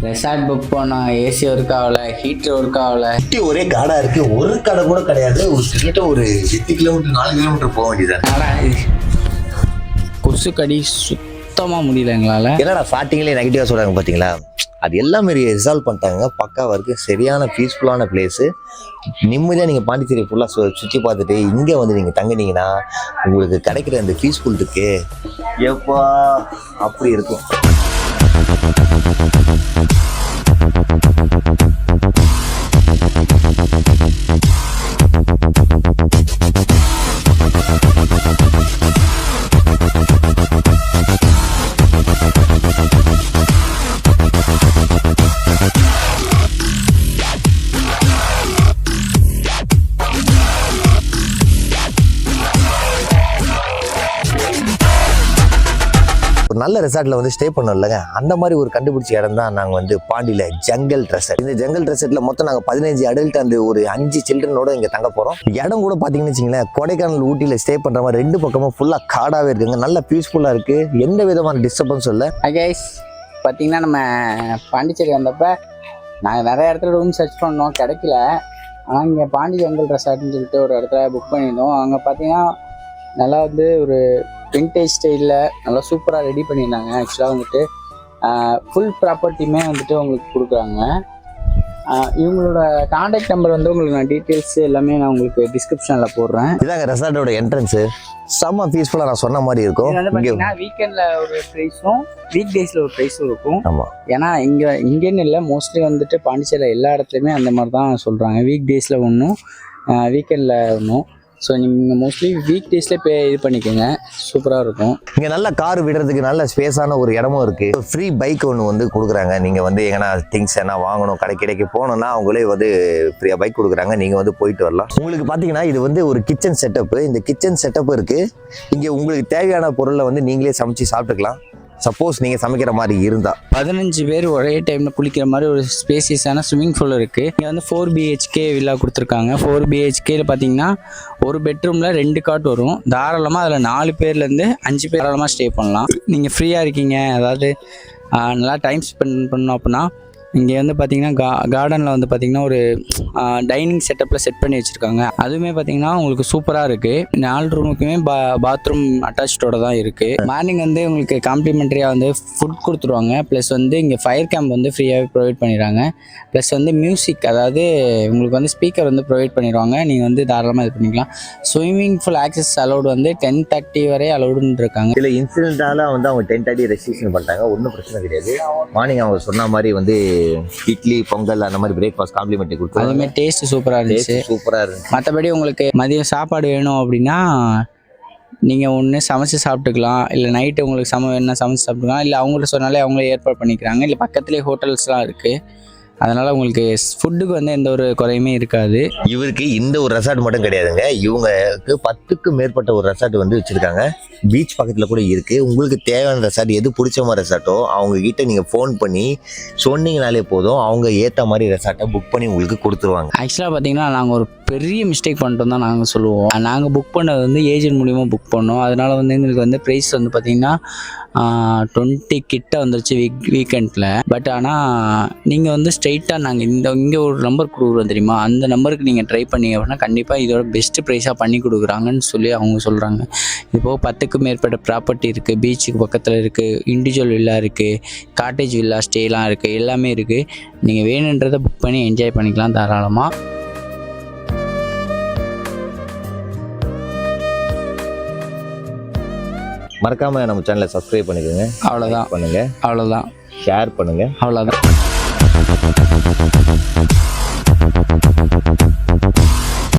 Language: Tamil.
ரெசார்ட் புக் பண்ணோம், ஏசி ஒர்க் ஆகல, ஹீட்டர் ஒர்க் ஆகல. ஒரே காடா இருக்கு, ஒரு கடை கூட கிடையாது. ஒரு கிட்ட ஒரு 8 கிலோமீட்டர் 4 கிலோமீட்டர் போக வேண்டியது. கொசு கடி சுத்தமாக முடியல எங்களால். என்னடா ஸ்டார்டிங்லேயே நெகட்டிவாக சொல்கிறாங்க பார்த்தீங்களா? அது எல்லாமே ரிசால்வ் பண்ணிட்டாங்க. பக்காவாக இருக்குது, சரியான பீஸ்ஃபுல்லான பிளேஸு. நிம்மதியாக நீங்கள் பாண்டிச்சேரி ஃபுல்லாக சுற்றி பார்த்துட்டு இங்கே வந்து நீங்கள் தங்கினீங்கன்னா உங்களுக்கு கிடைக்கிற அந்த பீஸ்ஃபுல் இருக்கு எப்பா அப்படி இருக்கும். ஒரு நல்ல ரெசார்ட்ல வந்து ஸ்டே பண்ணோம் இல்லைங்க, அந்த மாதிரி ஒரு கண்டுபிடிச்ச இடம் தான் நாங்கள் வந்து பாண்டியில் ஜங்கல் ரெசார்ட். இந்த ஜங்கல் ரெசார்ட்ல மொத்தம் நாங்கள் 15 அடல்ட் அந்த ஒரு 5 சில்ட்ரனோட இங்கே தங்க போகிறோம். இடம் கூட பார்த்தீங்கன்னு வச்சிங்களேன், கொடைக்கானல் ஊட்டியில் ஸ்டே பண்ணுற மாதிரி 2 பக்கமும் ஃபுல்லாக காடாகவே இருக்குங்க. நல்ல பீஸ்ஃபுல்லாக இருக்குது, எந்த விதமான டிஸ்டர்பன்ஸும் இல்லை. கைஸ் பார்த்தீங்கன்னா நம்ம பாண்டிச்சேரி வந்தப்போ நாங்கள் நிறைய இடத்துல ரூம் சர்ச் பண்ணோம், கிடைக்கல. ஆனால் இங்கே பாண்டி ஜங்கல் ரெசார்ட்னு சொல்லிட்டு ஒரு இடத்துல புக் பண்ணியிருந்தோம். அங்கே பார்த்தீங்கன்னா நல்லா வந்து ஒரு விண்டேஜ் ஸ்டைலில் நல்லா சூப்பராக ரெடி பண்ணியிருந்தாங்க. ஆக்சுவலாக வந்துட்டு ஃபுல் ப்ராப்பர்ட்டியுமே வந்துட்டு உங்களுக்கு கொடுக்குறாங்க. இவங்களோட கான்டாக்ட் நம்பர் வந்து உங்களுக்கு நான் டீட்டெயில்ஸ் எல்லாமே நான் உங்களுக்கு டிஸ்கிரிப்ஷனில் போடுறேன். இதாங்க ரெசார்ட்டோட என்ட்ரன்ஸு, செம்ம பீஸ்ஃபுல்லாக நான் சொன்ன மாதிரி இருக்கும். பார்த்தீங்கன்னா வீக்கெண்டில் ஒரு ப்ரைஸும் வீக் டேஸில் ஒரு ப்ரைஸும் இருக்கும். ஆமாம், ஏன்னா இங்கேன்னு இல்லை, மோஸ்ட்லி வந்துட்டு பாண்டிச்சேரியில் எல்லா இடத்துலையுமே அந்த மாதிரி தான் சொல்கிறாங்க. வீக் டேஸில் ஒன்றும் வீக்கெண்டில் ஒன்றும். ஸோ நீங்கள் மோஸ்ட்லி வீக் டேஸ்லேயே இது பண்ணிக்கோங்க, சூப்பராக இருக்கும். இங்கே நல்ல கார் விடுறதுக்கு நல்ல ஸ்பேஸான ஒரு இடமும் இருக்குது. ஃப்ரீ பைக் ஒன்று வந்து கொடுக்குறாங்க. நீங்கள் வந்து எங்கன்னா திங்ஸ் என்ன வாங்கணும், கடைக்கு போகணுன்னா அவங்களே வந்து ஃப்ரீயாக பைக் கொடுக்குறாங்க, நீங்கள் வந்து போயிட்டு வரலாம். உங்களுக்கு பார்த்தீங்கன்னா இது வந்து ஒரு கிச்சன் செட்டப்பு. இந்த கிச்சன் செட்டப்பு இருக்குது. இங்கே உங்களுக்கு தேவையான பொருளை வந்து நீங்களே சமைச்சு சாப்பிட்டுக்கலாம். சப்போஸ் நீங்கள் சமைக்கிற மாதிரி இருந்தால் 15 பேர் ஒரே டைமில் குளிக்கிற மாதிரி ஒரு ஸ்பேசியஸான ஸ்விம்மிங் பூல் இருக்குது. இங்கே வந்து 4 BHK வில்லா கொடுத்துருக்காங்க. 4 BHKல பார்த்தீங்கன்னா ஒரு பெட்ரூமில் 2 காட் வரும். தாராளமாக அதில் 4 பேர்லேருந்து 5 பேர் தாராளமாக ஸ்டே பண்ணலாம். நீங்கள் ஃப்ரீயாக இருக்கீங்க, அதாவது நல்லா டைம் ஸ்பெண்ட் பண்ணோம் அப்படின்னா இங்கே வந்து பார்த்தீங்கன்னா கார்டனில் வந்து பார்த்தீங்கன்னா ஒரு டைனிங் செட்டப்பில் செட் பண்ணி வச்சுருக்காங்க. அதுவுமே பார்த்தீங்கன்னா உங்களுக்கு சூப்பராக இருக்குது. 4 ரூமுக்குமே பாத்ரூம் அட்டாச்சோட தான் இருக்குது. மார்னிங் வந்து உங்களுக்கு காம்ப்ளிமெண்ட்ரியாக வந்து ஃபுட் கொடுத்துருவாங்க. ப்ளஸ் வந்து இங்கே ஃபயர் கேம்ப் வந்து ஃப்ரீயாகவே ப்ரொவைட் பண்ணிடுறாங்க. ப்ளஸ் வந்து மியூசிக், அதாவது உங்களுக்கு வந்து ஸ்பீக்கர் வந்து ப்ரொவைட் பண்ணிடுவாங்க. நீங்கள் வந்து தாராளமாக இது பண்ணிக்கலாம். ஸ்விம்மிங் ஃபுல் ஆக்சஸ் அலௌடு வந்து 10:30 வரை அலௌடுன்னு இருக்காங்க. இதில் இன்சிடென்ட்டால் வந்து அவங்க 10:30 ரெஸ்ட்ரிக்ஷன் பண்ணிட்டாங்க. ஒன்றும் பிரச்சனை கிடையாது. மார்னிங் அவங்க சொன்ன மாதிரி வந்து இட்லி, பொங்கல் அந்த மாதிரி பிரேக்ஃபாஸ்ட் காம்ப்ளிமெண்ட்ரி கொடுத்து அதுவுமே டேஸ்ட் சூப்பராக இருந்துச்சு. மற்றபடி உங்களுக்கு மதியம் சாப்பாடு வேணும் அப்படின்னா நீங்கள் ஒன்று சமைச்சு சாப்பிட்டுக்கலாம், இல்லை நைட்டு உங்களுக்கு வேணும்னா சமைச்சு சாப்பிட்டுக்கலாம், இல்லை அவங்கள்ட்ட சொன்னாலே அவங்களே ஏற்பாடு பண்ணிக்கிறாங்க. இல்லை பக்கத்துலேயே ஹோட்டல்ஸ்லாம் இருக்குது. அதனால் உங்களுக்கு ஃபுட்டுக்கு வந்து எந்த ஒரு குறையுமே இருக்காது. இவருக்கு இந்த ஒரு ரெசார்ட் மட்டும் கிடையாதுங்க, இவங்களுக்கு 10க்கும் மேற்பட்ட ஒரு ரெசார்ட் வந்து வச்சுருக்காங்க. பீச் பக்கத்தில் கூட இருக்குது. உங்களுக்கு தேவையான ரெசார்ட் எது பிடிச்ச மாதிரி ரெசார்ட்டோ அவங்கக்கிட்ட நீங்கள் ஃபோன் பண்ணி சொன்னீங்கனாலே போதும், அவங்க ஏற்ற மாதிரி ரெசார்ட்டை புக் பண்ணி உங்களுக்கு கொடுத்துருவாங்க. ஆக்சுவலாக பார்த்தீங்கன்னா நாங்கள் ஒரு பெரிய மிஸ்டேக் பண்ணிட்டோம் தான் நாங்கள் சொல்லுவோம். நாங்கள் புக் பண்ணது வந்து ஏஜென்ட் மூலிமா புக் பண்ணோம். அதனால் வந்து எங்களுக்கு வந்து ப்ரைஸ் வந்து பார்த்திங்கன்னா 20 கிட்ட வந்துருச்சு வீக்கெண்டில். பட் ஆனால் நீங்கள் வந்து ஸ்ட்ரைட்டாக நாங்கள் இங்கே ஒரு நம்பர் கொடுக்குறோம் தெரியுமா, அந்த நம்பருக்கு நீங்கள் ட்ரை பண்ணீங்க அப்படின்னா கண்டிப்பாக இதோட பெஸ்ட்டு ப்ரைஸாக பண்ணி கொடுக்குறாங்கன்னு சொல்லி அவங்க சொல்கிறாங்க. இப்போது 10க்கும் மேற்பட்ட ப்ராப்பர்ட்டி இருக்குது, பீச்சுக்கு பக்கத்தில் இருக்குது, இண்டிவிஜுவல் வில்லா இருக்குது, காட்டேஜ் வில்லா ஸ்டேலாம் இருக்குது, எல்லாமே இருக்குது. நீங்கள் வேணுன்றதை புக் பண்ணி என்ஜாய் பண்ணிக்கலாம் தாராளமாக. மறக்காம நம்ம சேனலை சப்ஸ்கிரைப் பண்ணிக்கோங்க. அவ்வளோதான் பண்ணுங்க, அவ்வளோதான் ஷேர் பண்ணுங்க, அவ்வளோதான்.